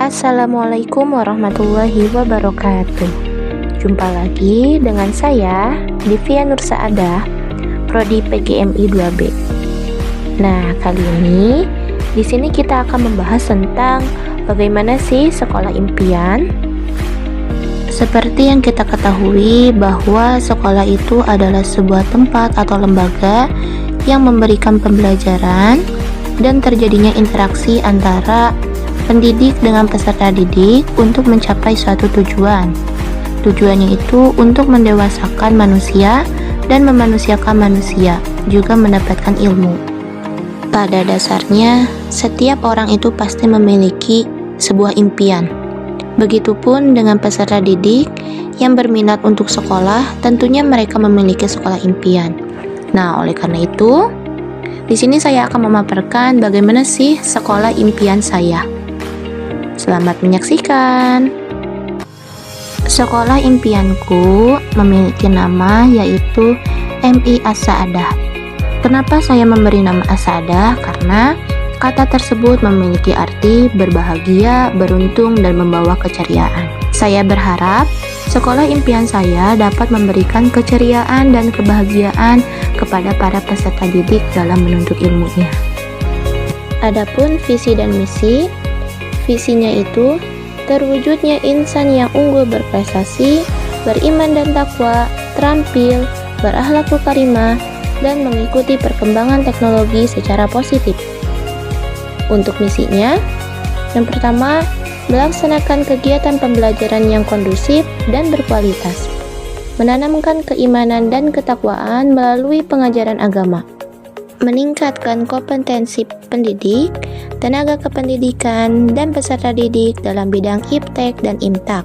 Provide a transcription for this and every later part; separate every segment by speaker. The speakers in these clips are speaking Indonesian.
Speaker 1: Assalamualaikum warahmatullahi wabarakatuh. Jumpa lagi dengan saya, Divya Nur Saadah, Prodi PGMI 2B. Nah, kali ini di sini kita akan membahas tentang bagaimana sih sekolah impian. Seperti yang kita ketahui bahwa sekolah itu adalah sebuah tempat atau lembaga yang memberikan pembelajaran dan terjadinya interaksi antara pendidik dengan peserta didik untuk mencapai suatu tujuan. Tujuannya itu untuk mendewasakan manusia dan memanusiakan manusia, juga mendapatkan ilmu. Pada dasarnya, setiap orang itu pasti memiliki sebuah impian. Begitupun dengan peserta didik yang berminat untuk sekolah, tentunya mereka memiliki sekolah impian. Nah, oleh karena itu, di sini saya akan memaparkan bagaimana sih sekolah impian saya. Selamat menyaksikan. Sekolah impianku memiliki nama yaitu MI As-Saadah. Kenapa saya memberi nama As-Saadah? Karena kata tersebut memiliki arti berbahagia, beruntung, dan membawa keceriaan. Saya berharap sekolah impian saya dapat memberikan keceriaan dan kebahagiaan kepada para peserta didik dalam menuntut ilmunya. Adapun visi dan misi, visinya itu terwujudnya insan yang unggul berprestasi, beriman dan takwa, terampil, berakhlakul karimah, dan mengikuti perkembangan teknologi secara positif. Untuk misinya, yang pertama, melaksanakan kegiatan pembelajaran yang kondusif dan berkualitas, menanamkan keimanan dan ketakwaan melalui pengajaran agama, meningkatkan kompetensi pendidik, tenaga kependidikan, dan peserta didik dalam bidang iptek dan imtak,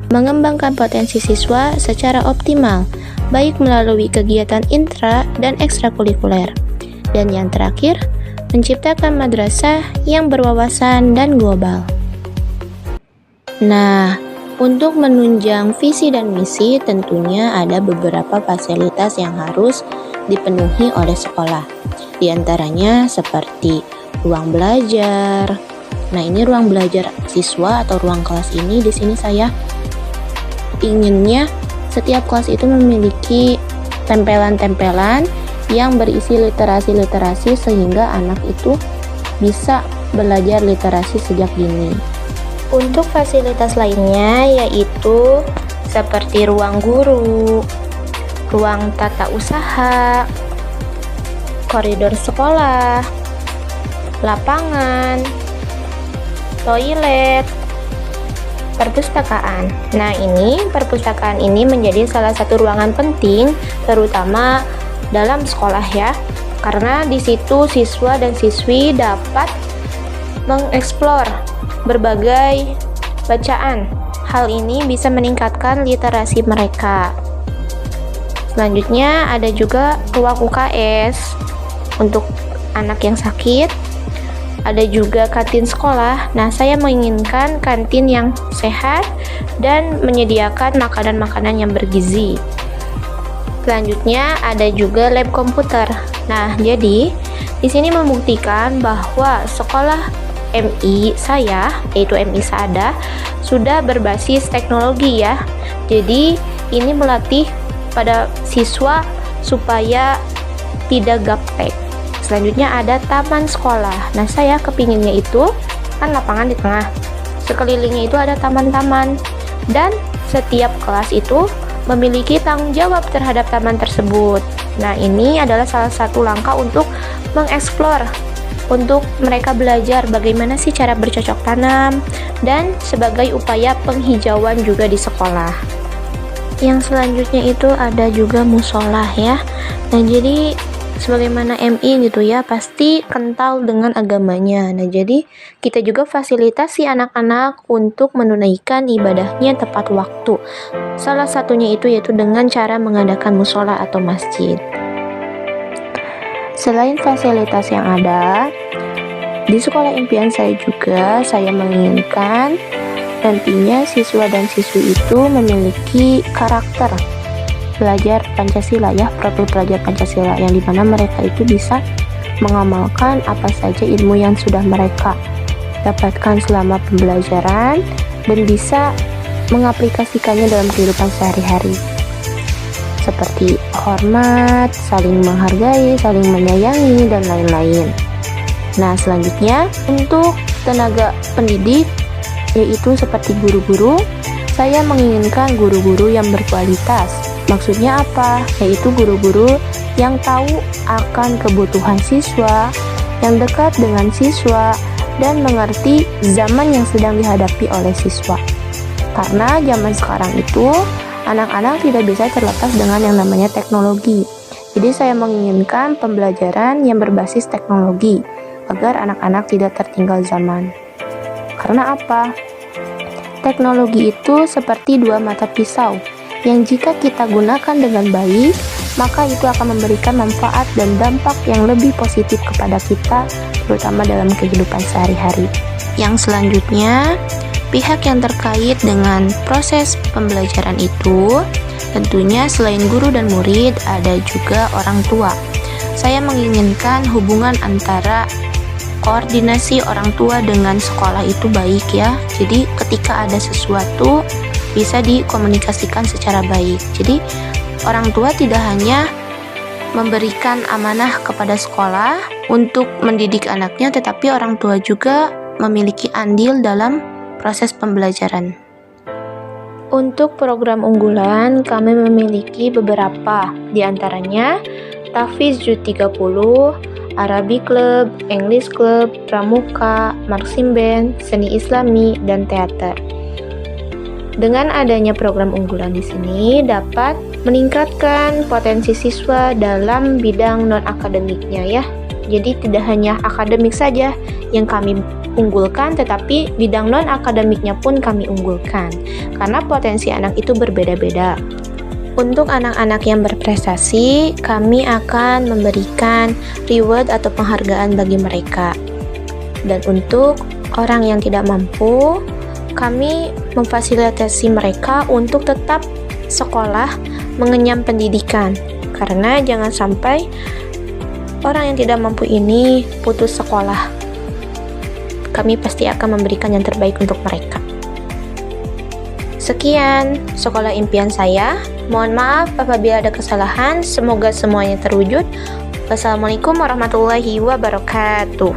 Speaker 1: mengembangkan potensi siswa secara optimal, baik melalui kegiatan intra dan ekstrakurikuler, dan yang terakhir, menciptakan madrasah yang berwawasan dan global. Nah, untuk menunjang visi dan misi tentunya ada beberapa fasilitas yang harus dipenuhi oleh sekolah. Di antaranya seperti ruang belajar. Nah, ini ruang belajar siswa atau ruang kelas ini di sini saya inginnya setiap kelas itu memiliki tempelan-tempelan yang berisi literasi-literasi sehingga anak itu bisa belajar literasi sejak dini. Untuk fasilitas lainnya yaitu seperti ruang guru, ruang tata usaha, koridor sekolah, lapangan, toilet, perpustakaan. Nah, ini perpustakaan ini menjadi salah satu ruangan penting terutama dalam sekolah ya. Karena di situ siswa dan siswi dapat mengeksplor berbagai bacaan. Hal ini bisa meningkatkan literasi mereka. Selanjutnya ada juga ruang UKS untuk anak yang sakit. Ada juga kantin sekolah. Nah, saya menginginkan kantin yang sehat dan menyediakan makanan-makanan yang bergizi. Selanjutnya ada juga lab komputer. Nah, jadi di sini membuktikan bahwa sekolah MI saya, yaitu MI Saadah, sudah berbasis teknologi ya. Jadi ini melatih pada siswa supaya tidak gaptek. Selanjutnya ada taman sekolah. Nah, saya kepinginnya itu kan lapangan di tengah, sekelilingnya itu ada taman-taman, dan setiap kelas itu memiliki tanggung jawab terhadap taman tersebut. Nah, ini adalah salah satu langkah untuk mengeksplor, untuk mereka belajar bagaimana sih cara bercocok tanam, dan sebagai upaya penghijauan juga di sekolah. Yang selanjutnya itu ada juga musola ya. Nah, jadi sebagaimana MI gitu ya, pasti kental dengan agamanya. Nah, jadi kita juga fasilitasi anak-anak untuk menunaikan ibadahnya tepat waktu. Salah satunya itu yaitu dengan cara mengadakan musola atau masjid. Selain fasilitas yang ada, di sekolah impian saya juga, saya menginginkan nantinya siswa dan siswi itu memiliki karakter belajar Pancasila ya, profil pelajar Pancasila, yang dimana mereka itu bisa mengamalkan apa saja ilmu yang sudah mereka dapatkan selama pembelajaran dan bisa mengaplikasikannya dalam kehidupan sehari-hari. Seperti hormat, saling menghargai, saling menyayangi, dan lain-lain. Nah, selanjutnya untuk tenaga pendidik, yaitu seperti guru-guru, saya menginginkan guru-guru yang berkualitas. Maksudnya apa? Yaitu guru-guru yang tahu akan kebutuhan siswa, yang dekat dengan siswa, dan mengerti zaman yang sedang dihadapi oleh siswa. Karena zaman sekarang itu, anak-anak tidak bisa terlepas dengan yang namanya teknologi. Jadi saya menginginkan pembelajaran yang berbasis teknologi agar anak-anak tidak tertinggal zaman. Karena apa? Teknologi itu seperti dua mata pisau yang jika kita gunakan dengan baik, maka itu akan memberikan manfaat dan dampak yang lebih positif kepada kita, terutama dalam kehidupan sehari-hari. Yang selanjutnya, pihak yang terkait dengan proses pembelajaran itu, tentunya selain guru dan murid, ada juga orang tua. Saya menginginkan hubungan antara koordinasi orang tua dengan sekolah itu baik ya. Jadi ketika ada sesuatu, bisa dikomunikasikan secara baik. Jadi orang tua tidak hanya memberikan amanah kepada sekolah untuk mendidik anaknya, tetapi orang tua juga memiliki andil dalam proses pembelajaran. Untuk program unggulan, kami memiliki beberapa, diantaranya Tahfiz Juz 30, Arabic Club, English Club, Pramuka, Marching Band, Seni Islami, dan Teater. Dengan adanya program unggulan di sini dapat meningkatkan potensi siswa dalam bidang non-akademiknya ya. Jadi tidak hanya akademik saja yang kami unggulkan, tetapi bidang non-akademiknya pun kami unggulkan. Karena potensi anak itu berbeda-beda. Untuk anak-anak yang berprestasi, kami akan memberikan reward atau penghargaan bagi mereka. Dan untuk orang yang tidak mampu, kami memfasilitasi mereka untuk tetap sekolah mengenyam pendidikan. Karena jangan sampai orang yang tidak mampu ini putus sekolah. Kami pasti akan memberikan yang terbaik untuk mereka. Sekian sekolah impian saya. Mohon maaf apabila ada kesalahan. Semoga semuanya terwujud. Wassalamualaikum warahmatullahi wabarakatuh.